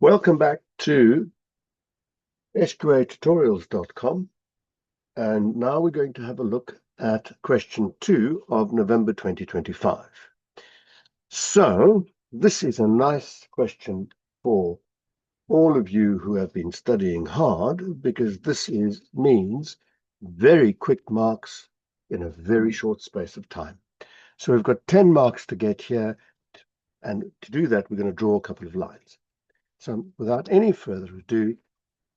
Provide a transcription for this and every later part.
Welcome back to sqatutorials.com, and now we're going to have a look at question 2 of November 2025. So this is a nice question for all of you who have been studying hard, because this means very quick marks in a very short space of time. So we've got 10 marks to get here, and to do that we're going to draw a couple of lines. So without any further ado,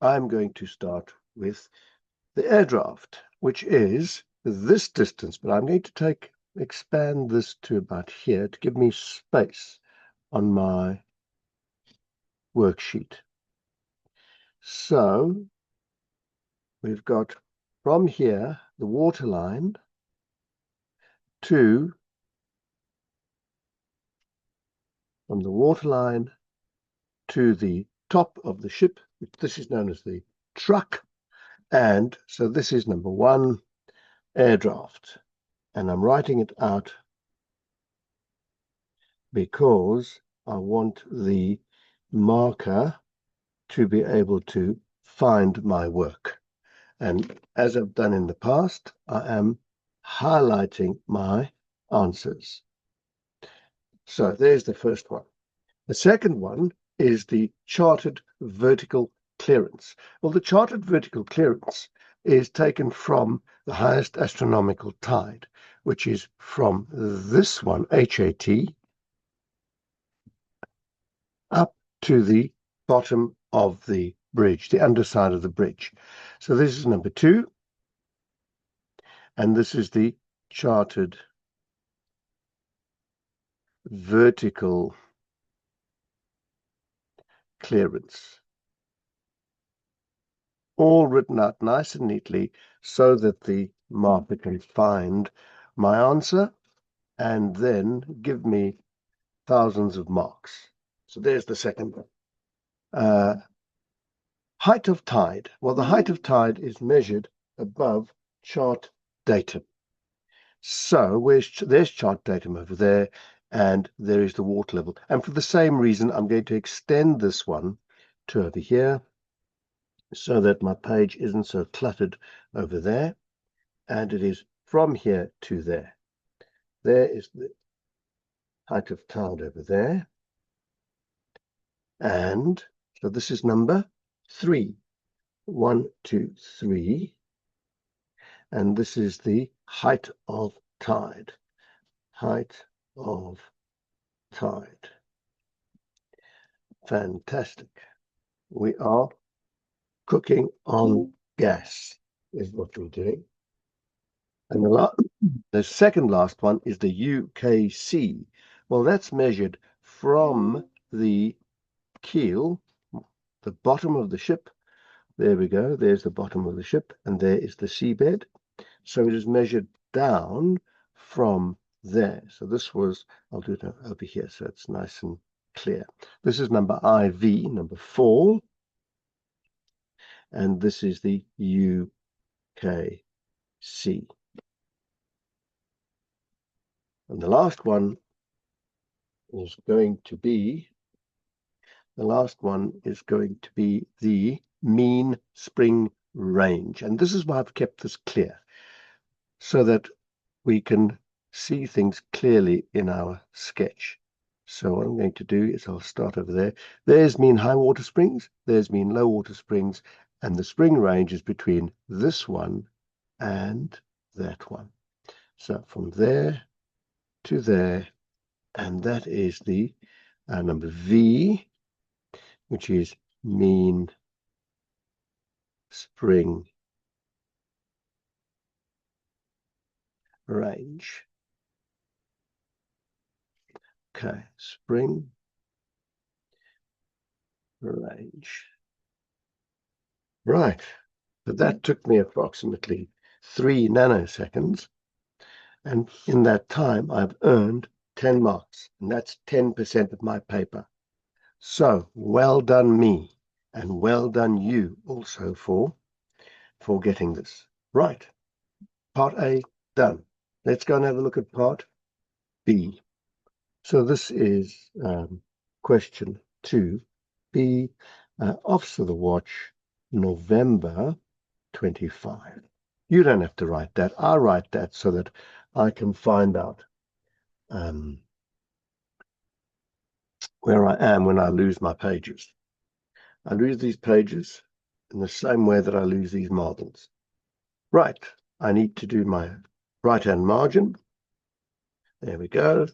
I'm going to start with the air draft, which is this distance, but I'm going to expand this to about here to give me space on my worksheet. So we've got from here the water line from the water line to the top of the ship, which this is known as the truck. And so this is number 1, air draft. And I'm writing it out because I want the marker to be able to find my work. And as I've done in the past, I am highlighting my answers. So there's the first one. The second one is the charted vertical clearance. Well, the charted vertical clearance is taken from the highest astronomical tide, which is from this one, HAT, up to the bottom of the bridge, the underside of the bridge. So this is number 2, and this is the charted vertical clearance. All written out nice and neatly so that the marker can find my answer and then give me thousands of marks. So there's the second one. Height of tide. Well, the height of tide is measured above chart datum. So there's chart datum over there, and there is the water level. And for the same reason, I'm going to extend this one to over here so that my page isn't so cluttered over there. And it is from here to there. There is the height of tide over there. And so this is number 3. 1, 2, 3. And this is the height of tide. Height of tide. Fantastic. We are cooking on gas, is what we're doing. And the second last one is the UKC. Well, that's measured from the keel, the bottom of the ship. There we go. There's the bottom of the ship, and there is the seabed. So it is measured down from there. So this was, I'll do it over here so it's nice and clear. This is number IV, number 4. And this is the UKC. And the last one is going to be the mean spring range. And this is why I've kept this clear, so that we can see things clearly in our sketch. So what I'm going to do is I'll start over there. There's mean high water springs, there's mean low water springs, and the spring range is between this one and that one. So from there to there, and that is the number V, which is mean spring range. Okay, spring range. Right, but that took me approximately 3 nanoseconds. And in that time, I've earned 10 marks, and that's 10% of my paper. So well done me, and well done you also for getting this. Right, part A done. Let's go and have a look at part B. So this is question 2, Q2ab, Officer of the Watch, November 25. You don't have to write that. I write that so that I can find out where I am when I lose my pages. I lose these pages in the same way that I lose these margins. Right, I need to do my right-hand margin. There we go.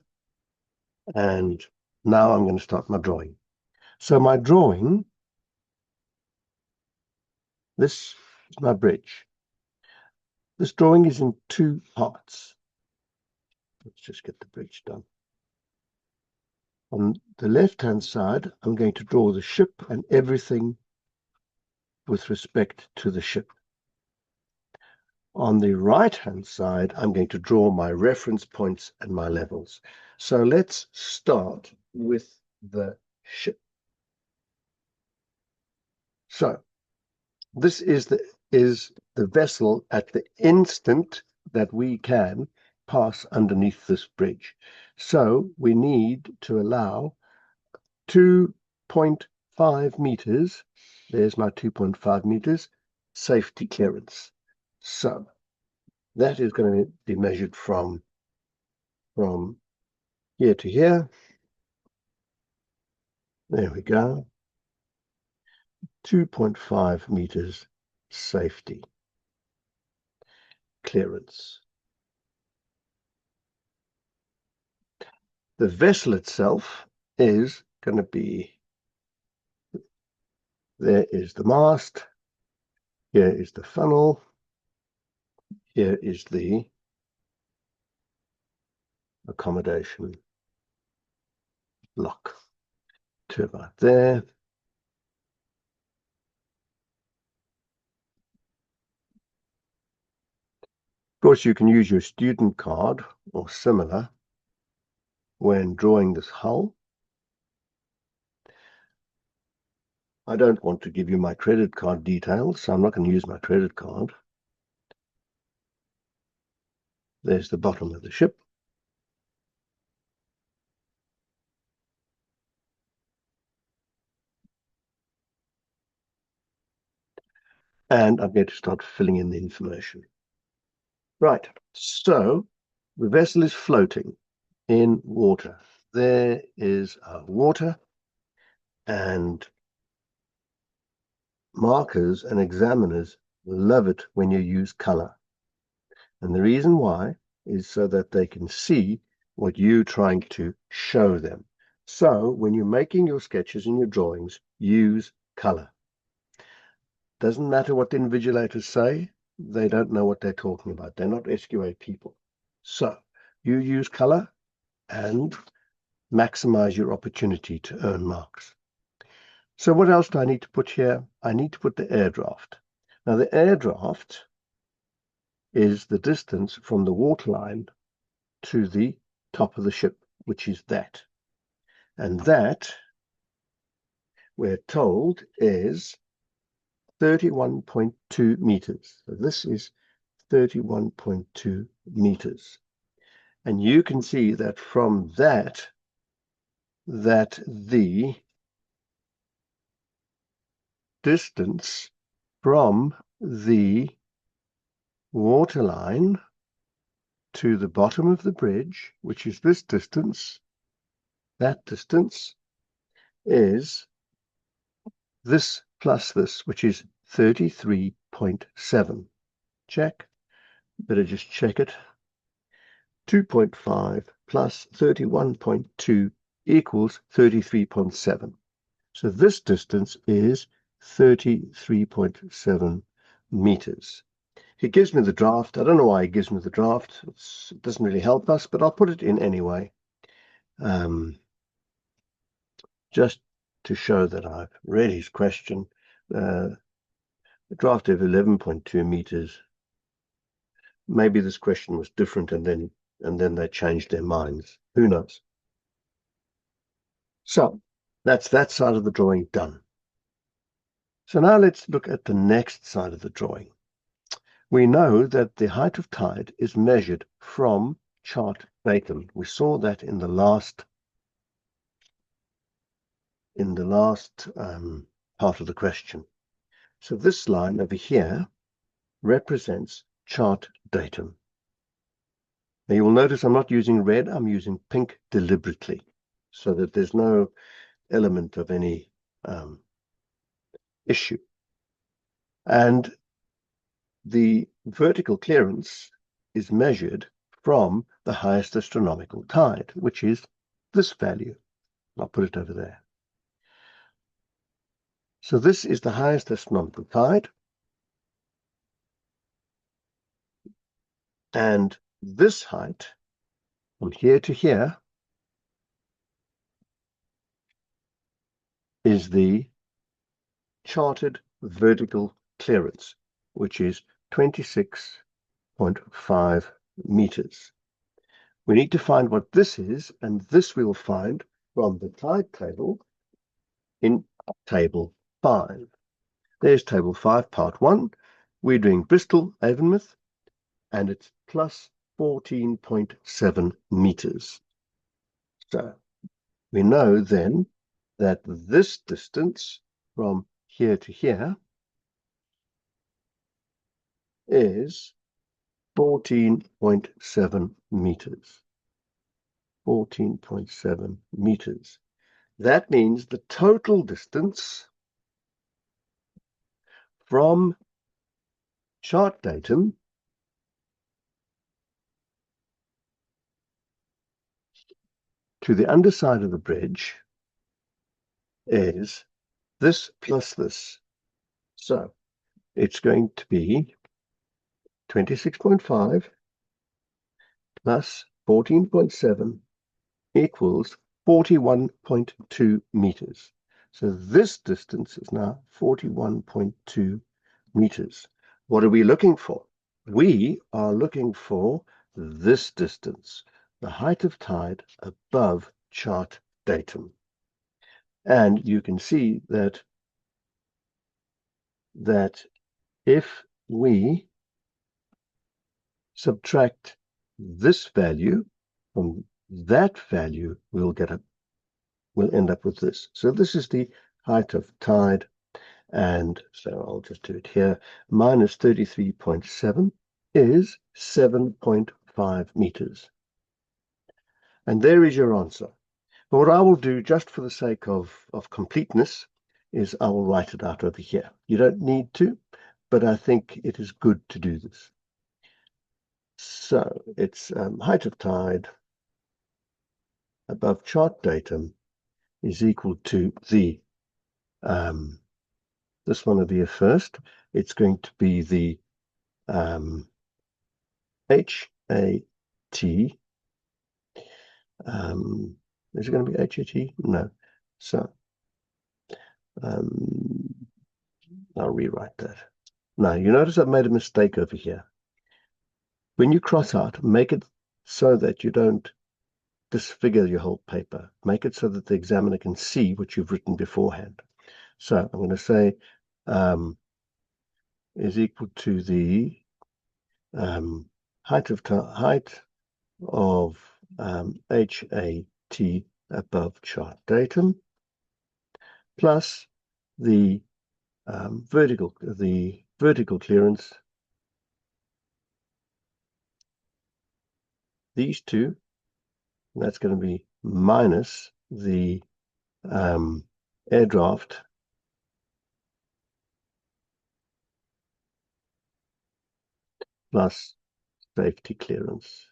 And now I'm going to start my drawing. So my drawing, this is my bridge. This drawing is in two parts. Let's just get the bridge done. On the left-hand side, I'm going to draw the ship and everything with respect to the ship. On the right-hand side, I'm going to draw my reference points and my levels. So let's start with the ship. So this is the vessel at the instant that we can pass underneath this bridge. So we need to allow 2.5 meters. There's my 2.5 meters safety clearance. So that is going to be measured from here to here. There we go. 2.5 meters safety clearance. The vessel itself is going to be, there is the mast, here is the funnel, here is the accommodation lock. Turbine there. Of course, you can use your student card or similar when drawing this hull. I don't want to give you my credit card details, so I'm not going to use my credit card. There's the bottom of the ship. And I'm going to start filling in the information. Right, so the vessel is floating in water. There is water, and markers and examiners love it when you use color. And the reason why is so that they can see what you're trying to show them. So when you're making your sketches and your drawings, use color. Doesn't matter what the invigilators say, they don't know what they're talking about. They're not SQA people. So you use color and maximize your opportunity to earn marks. So what else do I need to put here? I need to put the air draft. Now the air draft is the distance from the waterline to the top of the ship, which is that. And that, we're told, is 31.2 meters. So this is 31.2 meters. And you can see that from that the distance from the waterline to the bottom of the bridge, which is this distance, that distance is this plus this, which is 33.7. Check. Better just check it. 2.5 plus 31.2 equals 33.7. So this distance is 33.7 meters. He gives me the draft. I don't know why he gives me the draft. It doesn't really help us, but I'll put it in anyway. Just to show that I've read his question. The draft of 11.2 meters. Maybe this question was different and then they changed their minds. Who knows? So that's that side of the drawing done. So now let's look at the next side of the drawing. We know that the height of tide is measured from chart Bacon. We saw that in the last in the last part of the question. So this line over here represents chart datum. Now you will notice I'm not using red, I'm using pink deliberately, so that there's no element of any issue. And the vertical clearance is measured from the highest astronomical tide, which is this value. I'll put it over there. So this is the highest astronomical tide. And this height, from here to here, is the charted vertical clearance, which is 26.5 meters. We need to find what this is, and this we will find from the tide table in table 5. There's table 5, part 1. We're doing Bristol, Avonmouth, and it's plus 14.7 meters. So we know then that this distance from here to here is 14.7 meters. 14.7 meters. That means the total distance from chart datum to the underside of the bridge is this plus this. So it's going to be 26.5 plus 14.7 equals 41.2 meters. So this distance is now 41.2 meters. What are we looking for? We are looking for this distance, the height of tide above chart datum. And you can see that if we subtract this value from that value, we'll end up with this. So this is the height of tide, and so I'll just do it here. Minus 33.7 is 7.5 meters. And there is your answer. But what I will do, just for the sake of completeness, is I will write it out over here. You don't need to, but I think it is good to do this. So it's height of tide above chart datum is equal to the this one over here first. It's going to be the HAT. Is it going to be HAT? No. So I'll rewrite that. Now you notice I've made a mistake over here. When you cross out, make it so that you don't disfigure your whole paper. Make it so that the examiner can see what you've written beforehand. So I'm going to say is equal to the height of HAT above chart datum plus the vertical clearance. These two, and that's going to be minus the air draft plus safety clearance.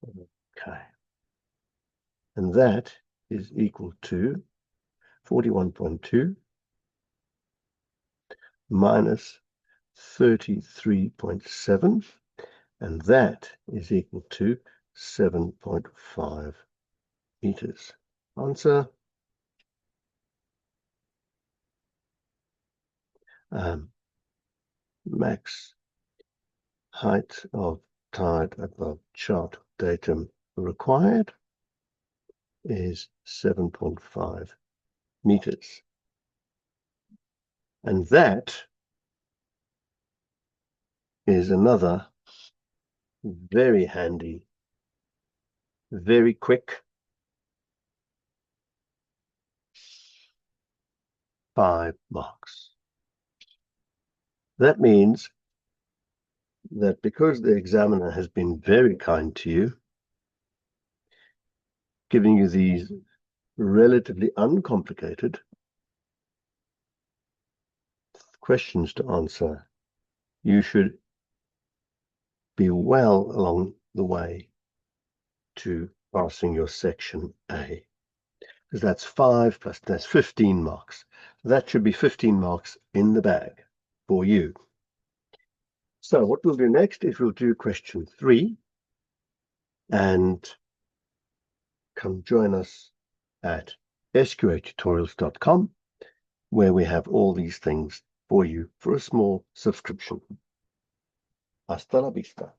Okay. And that is equal to 41.2 minus 33.7, and that is equal to 7.5 meters. Answer. Max height of tide above chart datum required is 7.5 meters. And that is another very handy, very quick 5 marks. That means that because the examiner has been very kind to you, giving you these relatively uncomplicated questions to answer, you should be well along the way to passing your section A, because that's 5 plus that's 15 marks. That should be 15 marks in the bag for you. So what we'll do next is we'll do question 3, and come join us at sqatutorials.com, where we have all these things for you for a small subscription. Hasta la vista.